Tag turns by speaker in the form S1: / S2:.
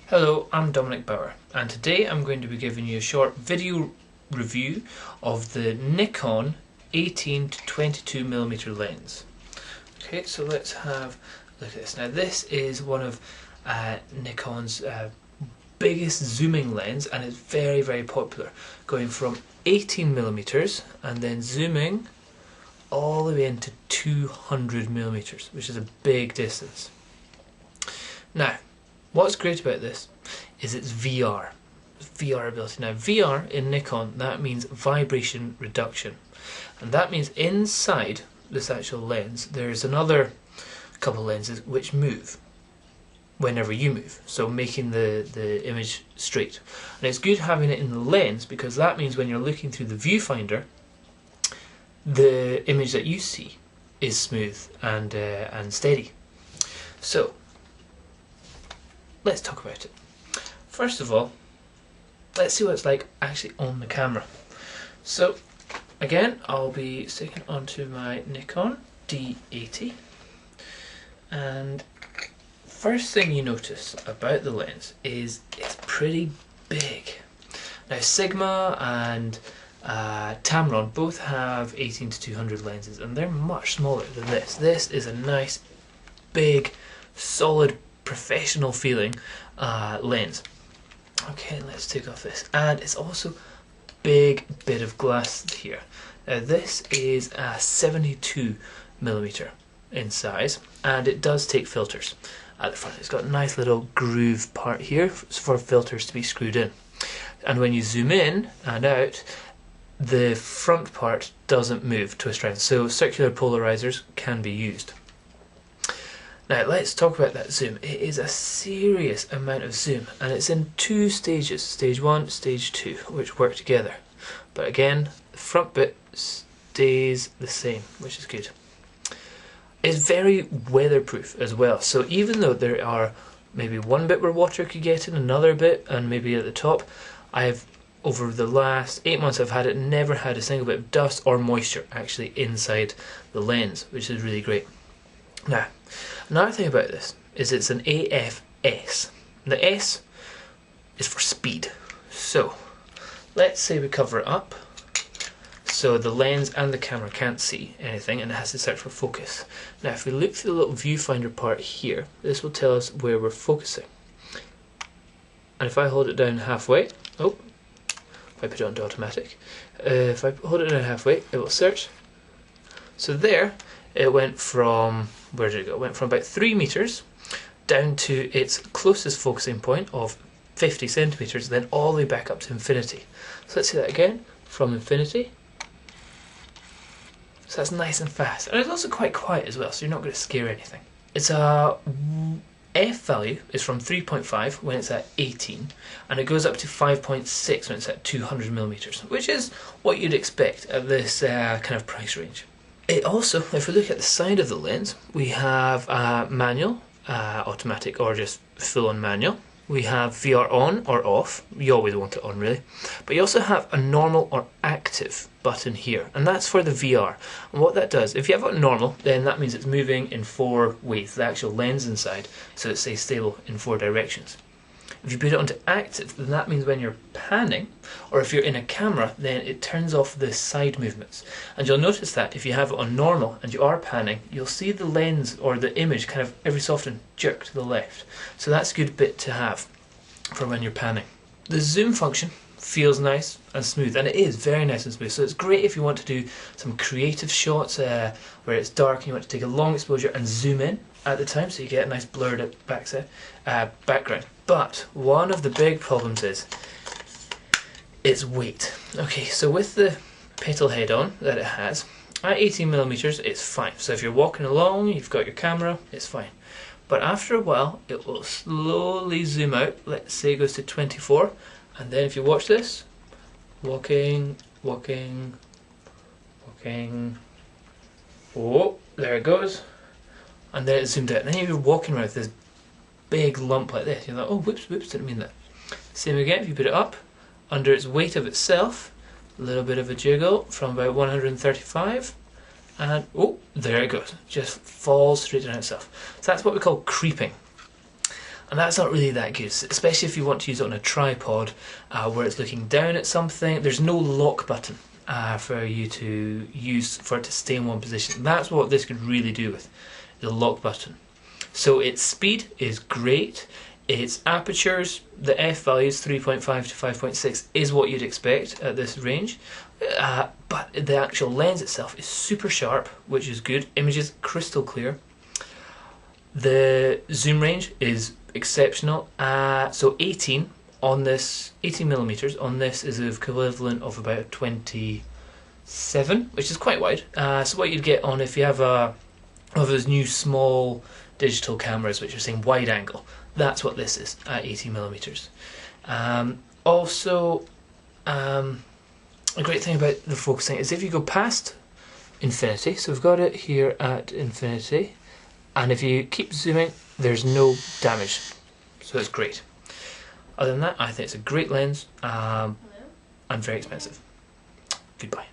S1: Hello, I'm Dominic Bauer, and today I'm going to be giving you a short video review of the Nikon 18 to 22mm lens. Okay, so let's have a look at this. Now this is one of Nikon's biggest zooming lens, and it's very popular, going from 18mm and then zooming all the way into 200mm, which is a big distance. Now, what's great about this is its VR ability. Now VR in Nikon, that means vibration reduction, and that means inside this actual lens there's another couple lenses which move whenever you move, so making the image straight. And it's good having it in the lens because that means when you're looking through the viewfinder, the image that you see is smooth and steady. So let's talk about it. First of all, let's see what it's like actually on the camera. So again, I'll be sticking onto my Nikon D80, and first thing you notice about the lens is it's pretty big. Now Sigma and Tamron both have 18 to 200 lenses, and they're much smaller than this. This is a nice, big, solid, professional feeling lens. Okay, let's take off this, and it's also a big bit of glass here. Now this is a 72mm in size, and it does take filters at the front. It's got a nice little groove part here for filters to be screwed in, and when you zoom in and out, the front part doesn't move twist around, so circular polarizers can be used. Now let's talk about that zoom. It is a serious amount of zoom, and it's in two stages, stage 1, stage 2, which work together. But again, the front bit stays the same, which is good. It's very weatherproof as well, so even though there are maybe one bit where water could get in, another bit, and maybe at the top, over the last 8 months I've never had a single bit of dust or moisture actually inside the lens, which is really great. Now, another thing about this is it's an AFS. The S is for speed. So let's say we cover it up so the lens and the camera can't see anything, and it has to search for focus. Now if we look through the little viewfinder part here, this will tell us where we're focusing. And if I hold it down halfway, if I put it onto automatic, if I hold it down halfway, it will search. So there, it went from, where did it go? It went from about 3 meters down to its closest focusing point of 50 centimeters, then all the way back up to infinity. So let's see that again, from infinity. So that's nice and fast, and it's also quite quiet as well, so you're not going to scare anything. Its F value is from 3.5 when it's at 18, and it goes up to 5.6 when it's at 200mm, which is what you'd expect at this kind of price range. It also, if we look at the side of the lens, we have manual, automatic, or just full-on manual. We have VR on or off. You always want it on, really. But you also have a normal or active button here, and that's for the VR. And what that does, if you have it on normal, then that means it's moving in 4 ways, the actual lens inside, so it stays stable in 4 directions. If you put it onto active, then that means when you're panning, or if you're in a camera, then it turns off the side movements. And you'll notice that if you have it on normal and you are panning, you'll see the lens or the image kind of every so often jerk to the left. So that's a good bit to have for when you're panning. The zoom function feels nice and smooth, and it is very nice and smooth, so it's great if you want to do some creative shots where it's dark and you want to take a long exposure and zoom in at the time, so you get a nice blurred background. But one of the big problems is its weight. Okay, so with the petal head on that it has, at 18mm it's fine. So if you're walking along, you've got your camera, it's fine. But after a while, it will slowly zoom out. Let's say it goes to 24, and then if you watch this, walking, oh, there it goes, and then it zoomed out. And then you're walking around with this big lump like this. You're like, oh, whoops, didn't mean that. Same again, if you put it up, under its weight of itself, a little bit of a jiggle from about 135, and oh, there it goes, just falls straight down itself. So that's what we call creeping. And that's not really that good, especially if you want to use it on a tripod where it's looking down at something. There's no lock button for you to use for it to stay in one position. That's what this could really do with the lock button. So its speed is great. Its apertures, the f values 3.5 to 5.6 is what you'd expect at this range, but the actual lens itself is super sharp, which is good. Images crystal clear. The zoom range is exceptional. So 18 on this, 18 millimeters on this is the equivalent of about 27, which is quite wide. So what you'd get on if you have one of those new small digital cameras which are saying wide angle, that's what this is at 18 millimeters. Also, a great thing about the focusing is if you go past infinity, so we've got it here at infinity, and if you keep zooming, there's no damage, so it's great. Other than that, I think it's a great lens and very expensive. Goodbye.